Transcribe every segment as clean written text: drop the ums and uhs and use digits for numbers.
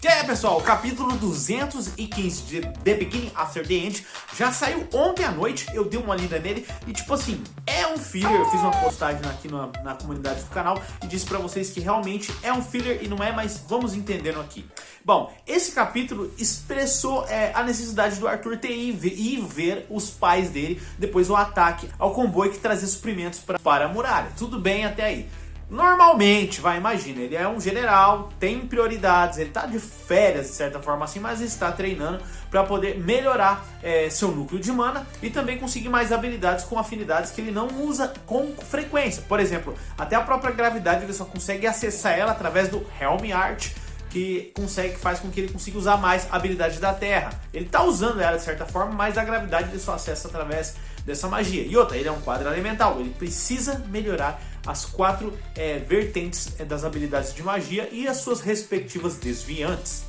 E aí, pessoal, o capítulo 215 de The Beginning After the End já saiu ontem à noite. Eu dei uma lida nele e, tipo assim, é um filler. Eu fiz uma postagem aqui na comunidade do canal e disse pra vocês que realmente é um filler e não é, mas vamos entendendo aqui. Bom, esse capítulo expressou a necessidade do Arthur ter ir ver os pais dele depois do ataque ao comboio que trazia suprimentos para a muralha. Tudo bem até aí. Normalmente, imagina, ele é um general, tem prioridades, ele tá de férias de certa forma assim, mas está treinando para poder melhorar seu núcleo de mana e também conseguir mais habilidades com afinidades que ele não usa com frequência. Por exemplo, até a própria gravidade ele só consegue acessar ela através do Helm Art, que faz com que ele consiga usar mais a habilidade da Terra. Ele tá usando ela de certa forma, mas a gravidade ele só acessa através dessa magia. E outra, ele é um quadro elemental, ele precisa melhorar as 4 vertentes das habilidades de magia e as suas respectivas desviantes.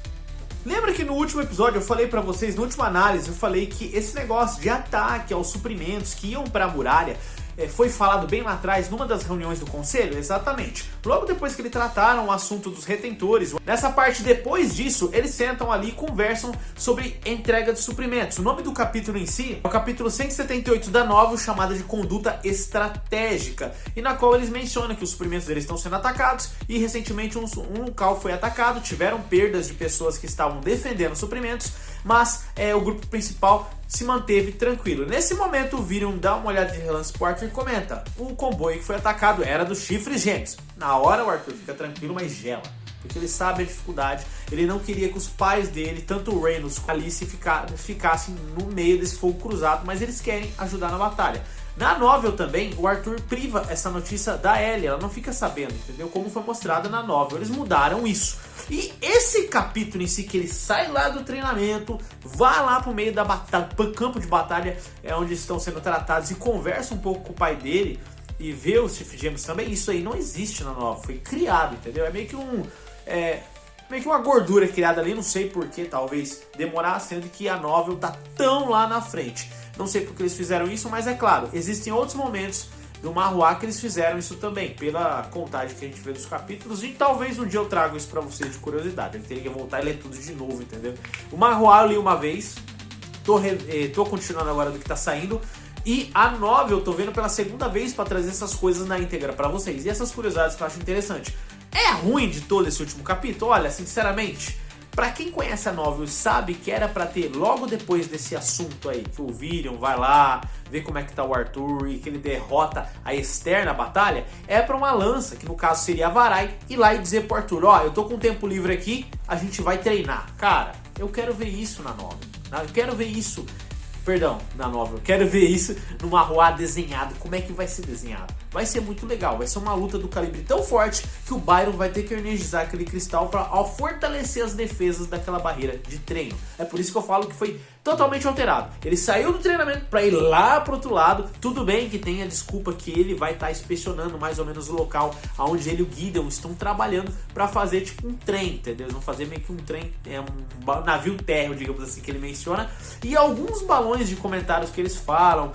Lembra que no último episódio eu falei pra vocês, na última análise, eu falei que esse negócio de ataque aos suprimentos que iam pra muralha foi falado bem lá atrás, numa das reuniões do conselho? Exatamente. Logo depois que eles trataram o assunto dos retentores, nessa parte depois disso, eles sentam ali e conversam sobre entrega de suprimentos. O nome do capítulo em si é o capítulo 178 da novel, chamada de Conduta Estratégica, e na qual eles mencionam que os suprimentos deles estão sendo atacados, e recentemente um local foi atacado, tiveram perdas de pessoas que estavam defendendo suprimentos, mas o grupo principal se manteve tranquilo. Nesse momento o Virion dá uma olhada de relance pro Arthur e comenta: o comboio que foi atacado era dos chifres gêmeos. Na hora o Arthur fica tranquilo, mas gela, porque ele sabe a dificuldade. Ele não queria que os pais dele, tanto o Reynolds como a Alice, ficassem no meio desse fogo cruzado, mas eles querem ajudar na batalha. Na novel também, o Arthur priva essa notícia da Ellie, ela não fica sabendo, entendeu? Como foi mostrado na novel, eles mudaram isso. E esse capítulo em si, que ele sai lá do treinamento, vai lá pro meio da batalha, pro campo de batalha, onde estão sendo tratados, e conversa um pouco com o pai dele, e vê os chifres gêmeos também, isso aí não existe na novel, foi criado, entendeu? É meio que uma gordura criada ali, não sei porquê, talvez demorar, sendo que a novel tá tão lá na frente. Não sei porque eles fizeram isso, mas é claro, existem outros momentos do Marruá que eles fizeram isso também, pela contagem que a gente vê dos capítulos, e talvez um dia eu trago isso pra vocês de curiosidade. Eu teria que voltar e ler tudo de novo, entendeu? O Marruá eu li uma vez, tô continuando agora do que tá saindo, e a novel eu tô vendo pela segunda vez pra trazer essas coisas na íntegra pra vocês, e essas curiosidades que eu acho interessante. É ruim de todo esse último capítulo? Olha, sinceramente, pra quem conhece a novel sabe que era pra ter logo depois desse assunto aí, que o Virion vai lá, vê como é que tá o Arthur e que ele derrota a Esther na batalha, é pra uma lança, que no caso seria a Varai, ir lá e dizer pro Arthur: ó, eu tô com tempo livre aqui, a gente vai treinar. Cara, eu quero ver isso na novel, eu quero ver isso, na novel, eu quero ver isso no Marruá desenhado. Como é que vai ser desenhado? Vai ser muito legal, vai ser uma luta do calibre tão forte que o Byron vai ter que energizar aquele cristal para fortalecer as defesas daquela barreira de treino. É por isso que eu falo que foi totalmente alterado. Ele saiu do treinamento para ir lá pro outro lado. Tudo bem que tem a desculpa que ele vai estar inspecionando mais ou menos o local onde ele e o Gideon estão trabalhando para fazer tipo um trem, entendeu? Eles vão fazer meio que um trem, um navio térreo, digamos assim, que ele menciona. E alguns balões de comentários que eles falam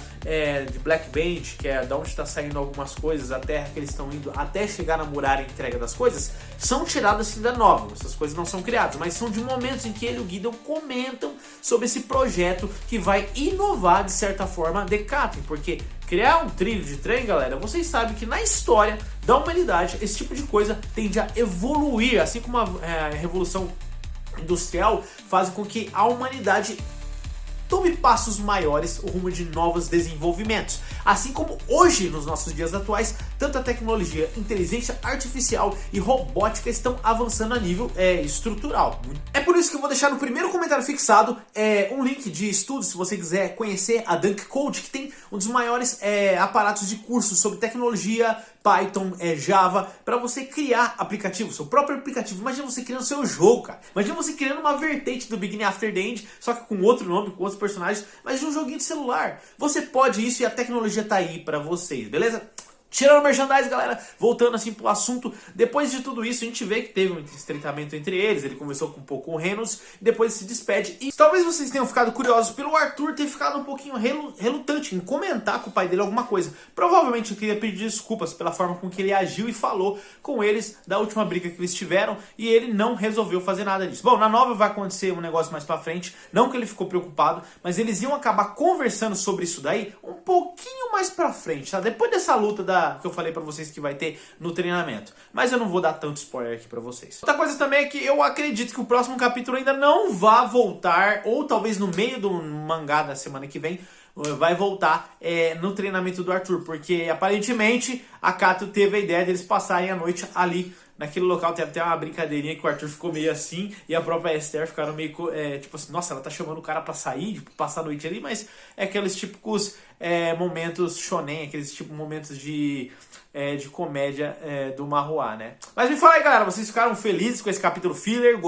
de Black Bench, que é da onde está saindo algumas coisas, a terra que eles estão indo até chegar na muralha e entrega das coisas, são tiradas assim da novel. Essas coisas não são criadas, mas são de momentos em que ele e o Gideon comentam sobre esse projeto que vai inovar de certa forma Decatur, porque criar um trilho de trem, galera, vocês sabem que na história da humanidade esse tipo de coisa tende a evoluir, assim como a revolução industrial faz com que a humanidade tome passos maiores rumo de novos desenvolvimentos. Assim como hoje, nos nossos dias atuais, tanto a tecnologia, inteligência artificial e robótica estão avançando a nível estrutural. É por isso que eu vou deixar no primeiro comentário fixado um link de estudo, se você quiser conhecer a Dunk Code, que tem um dos maiores aparatos de curso sobre tecnologia, Python, Java, para você criar aplicativo, seu próprio aplicativo. Imagina você criando seu jogo, cara. Imagina você criando uma vertente do Beginning After the End, só que com outro nome, com outros personagens, mas de um joguinho de celular. Você pode isso e a tecnologia tá aí para vocês, beleza? Tirando o merchandise, galera, voltando assim pro assunto, depois de tudo isso, a gente vê que teve um estreitamento entre eles, ele conversou um pouco com o Reynolds, e depois se despede. E talvez vocês tenham ficado curiosos pelo Arthur ter ficado um pouquinho relutante em comentar com o pai dele alguma coisa. Provavelmente eu queria pedir desculpas pela forma com que ele agiu e falou com eles da última briga que eles tiveram, e ele não resolveu fazer nada disso. Bom, na nova vai acontecer um negócio mais pra frente, não que ele ficou preocupado, mas eles iam acabar conversando sobre isso daí um pouquinho mais pra frente, tá? Depois dessa luta que eu falei pra vocês que vai ter no treinamento. Mas eu não vou dar tanto spoiler aqui pra vocês. Outra coisa também é que eu acredito que o próximo capítulo ainda não vai voltar, ou talvez no meio do mangá da semana que vem, vai voltar no treinamento do Arthur, porque aparentemente a Kato teve a ideia deles passarem a noite ali naquele local. Teve até uma brincadeirinha que o Arthur ficou meio assim e a própria Esther ficaram meio tipo assim, nossa, ela tá chamando o cara pra sair, tipo, passar a noite ali, mas é aqueles típicos momentos shonen, aqueles tipo momentos de comédia do manhwa, né? Mas me fala aí, galera, vocês ficaram felizes com esse capítulo filler?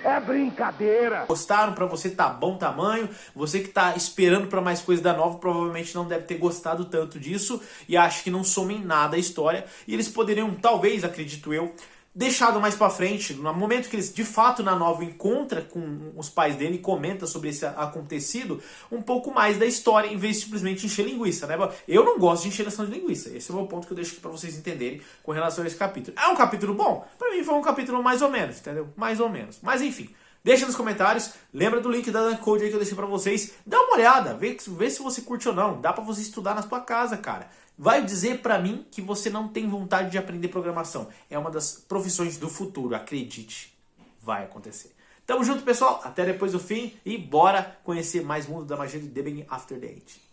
É brincadeira! Gostaram? Pra você tá bom tamanho? Você que tá esperando pra mais coisa da nova provavelmente não deve ter gostado tanto disso e acha que não soma em nada a história. E eles poderiam, talvez, acredito eu, deixado mais pra frente, no momento que eles de fato na nova encontram com os pais dele e comenta sobre esse acontecido, um pouco mais da história em vez de simplesmente encher linguiça, né? Eu não gosto de encheção de linguiça, esse é o meu ponto que eu deixo aqui pra vocês entenderem com relação a esse capítulo. É um capítulo bom? Pra mim foi um capítulo mais ou menos, entendeu? Mais ou menos. Mas enfim, deixa nos comentários, lembra do link da Code aí que eu deixei pra vocês, dá uma olhada, vê se você curte ou não, dá pra você estudar na sua casa, cara. Vai dizer pra mim que você não tem vontade de aprender programação. É uma das profissões do futuro, acredite. Vai acontecer. Tamo junto, pessoal. Até depois do fim e bora conhecer mais mundo da magia de The Beginning After the End.